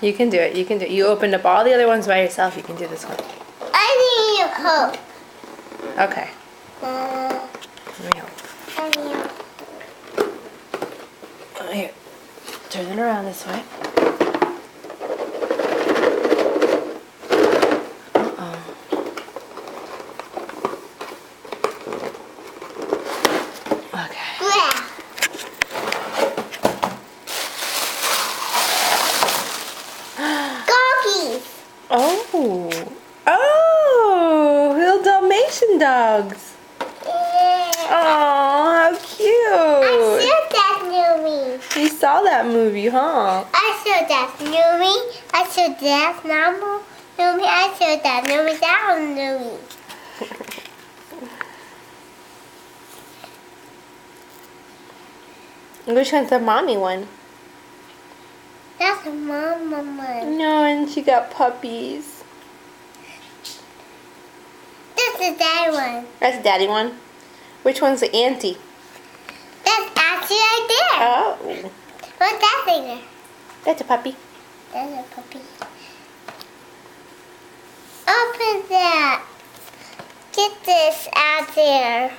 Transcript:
You can do it. You can do it. You opened up all the other ones by yourself. You can do this one. I need a Coke. Okay. Let me help. I need Oh, here. Turn it around this way. Uh-oh. Okay. Yeah. Doggies. Oh. Oh, little Dalmatian dogs. Yeah. Oh, how I cute. saw that movie. You saw that movie, huh? I saw that movie. I saw that novel movie. I saw that movie. That movie. Which one's the mommy one? That's a mama one. No, and she got puppies. This is that one. That's the daddy one. Which one's the auntie? That's actually right there. Oh, What's that thing there? that's a puppy. That's a puppy. Open that. Get this out there.